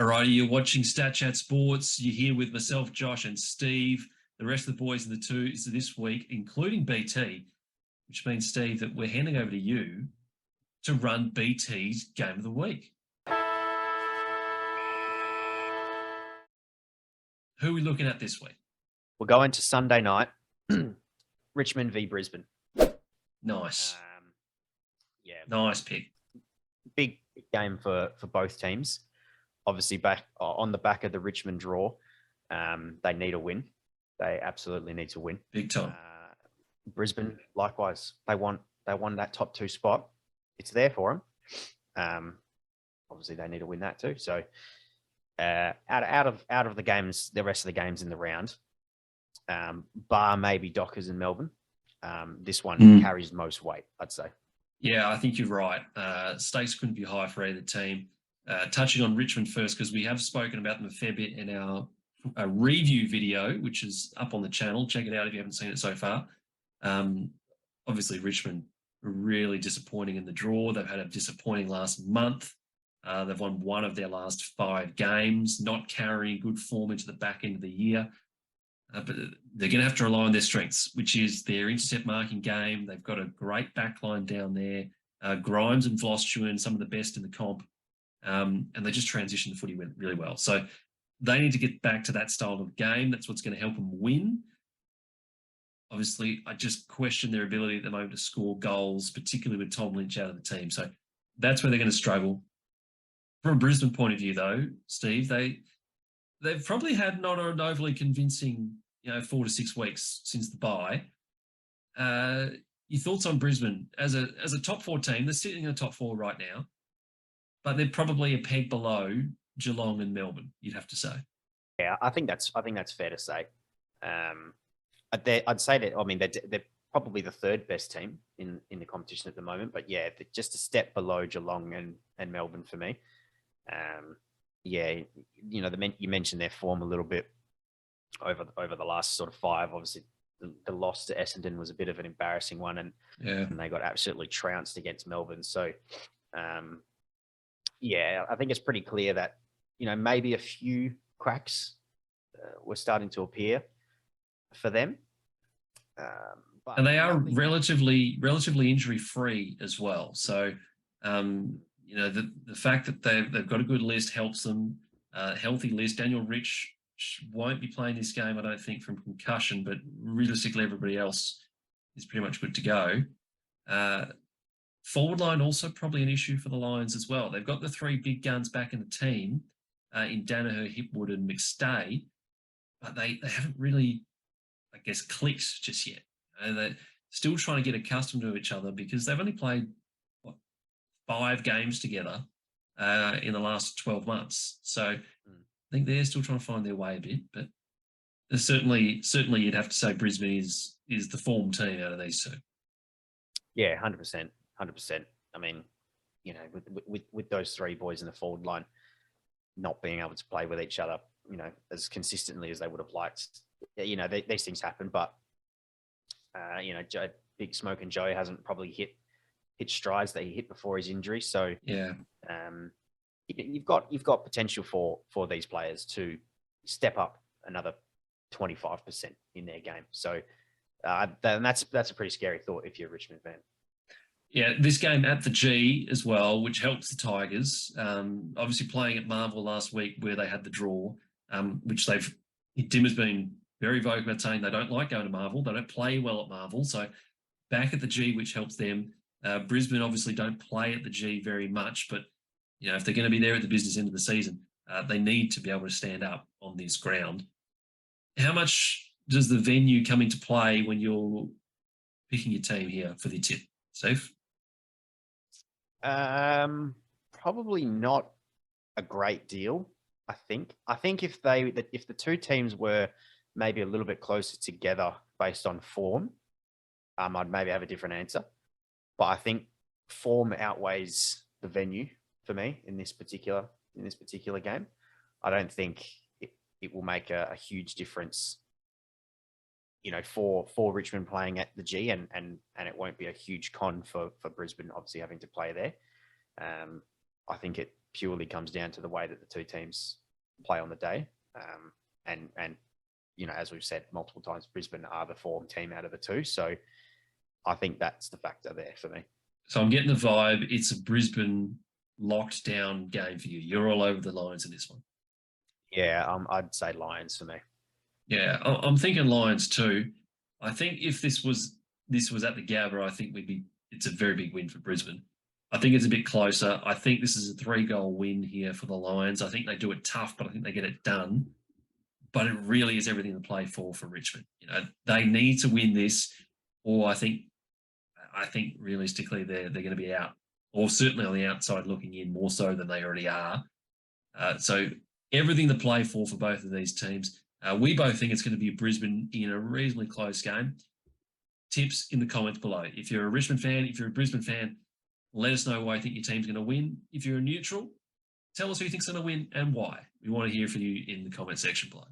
Alrighty, you're watching Stat Chat Sports. You're here with myself, Josh, and Steve. The rest of the boys in the twos this week, including BT, which means, Steve, that we're handing over to you to run BT's Game of the Week. Who are we looking at this week? We're going to Sunday night, Richmond v Brisbane. Nice. Yeah. Nice pick. Big game for both teams. Obviously, back on the back of the Richmond draw, they need a win. They absolutely need to win. Big time. Brisbane, likewise, they want that top two spot. It's there for them. Obviously, they need to win that too. So, out of the games, the rest of the games in the round, bar maybe Dockers and Melbourne, this one carries most weight, I'd say. Yeah, I think you're right. Stakes couldn't be high for either team. Touching on Richmond first, because we have spoken about them a fair bit in our review video, which is up on the channel. Check it out if you haven't seen it so far. Obviously, Richmond were really disappointing in the draw. They've had a disappointing last month. They've won one of their last 5 games, not carrying good form into the back end of the year. But they're going to have to rely on their strengths, which is their intercept marking game. They've got a great backline down there. Grimes and Vlostuin, some of the best in the comp. And they just transition the footy really well. So they need to get back to that style of game. That's what's going to help them win. Obviously, I just question their ability at the moment to score goals, particularly with Tom Lynch out of the team. So that's where they're going to struggle. From a Brisbane point of view, though, Steve, they've probably had not an overly convincing, 4 to 6 weeks since the bye. Your thoughts on Brisbane as a top 4 team? They're sitting in the top 4 right now, but they're probably a peg below Geelong and Melbourne, you'd have to say. Yeah, I think that's fair to say. I'd say that they're probably the third best team in the competition at the moment. But yeah, they're just a step below Geelong and Melbourne for me. You mentioned their form a little bit over the last sort of 5. Obviously, the loss to Essendon was a bit of an embarrassing one, and they got absolutely trounced against Melbourne. So, I think it's pretty clear that maybe a few cracks were starting to appear for them. And they are relatively injury free as well. So, the fact that they've got a good list helps them. Healthy list. Daniel Rich won't be playing this game, I don't think, from concussion, but realistically, everybody else is pretty much good to go. Forward line also probably an issue for the Lions as well. They've got the 3 big guns back in the team in Danaher, Hipwood, and McStay, but they haven't really, I guess, clicked just yet. They're still trying to get accustomed to each other because they've only played 5 games together in the last 12 months. So I think they're still trying to find their way a bit, but certainly you'd have to say Brisbane is the form team out of these 2. Yeah, 100%. 100%. I mean, with those 3 boys in the forward line not being able to play with each other, as consistently as they would have liked, these things happen. But Big Smoke and Joe hasn't probably hit strides that he hit before his injury. So you've got potential for these players to step up another 25% in their game. So that's a pretty scary thought if you're a Richmond fan. Yeah, this game at the G as well, which helps the Tigers. Obviously playing at Marvel last week where they had the draw, which Tim has been very vocal about saying they don't like going to Marvel. They don't play well at Marvel. So back at the G, which helps them. Brisbane obviously don't play at the G very much, but if they're going to be there at the business end of the season, they need to be able to stand up on this ground. How much does the venue come into play when you're picking your team here for the tip, Steve? Probably not a great deal. I think if the 2 teams were maybe a little bit closer together based on form, I'd maybe have a different answer. But I think form outweighs the venue for me in this particular game. I don't think it will make a huge difference, for Richmond playing at the G, and it won't be a huge con for Brisbane obviously having to play there. I think purely comes down to the way that the two teams play on the day. And as we've said multiple times, Brisbane are the form team out of the two. So I think that's the factor there for me. So I'm getting the vibe. It's a Brisbane locked down game for you. You're all over the Lions in this one. Yeah, I'd say Lions for me. Yeah, I'm thinking Lions too. I think if this was at the Gabba, I think it's a very big win for Brisbane. I think it's a bit closer. I think this is a 3-goal win here for the Lions. I think they do it tough, but I think they get it done. But it really is everything to play for Richmond. They need to win this, or I think realistically they're going to be out, or certainly on the outside looking in more so than they already are. So everything to play for both of these teams. We both think it's going to be Brisbane in a reasonably close game. Tips in the comments below. If you're a Richmond fan, if you're a Brisbane fan, let us know why you think your team's going to win. If you're a neutral, tell us who you think's going to win and why. We want to hear from you in the comment section below.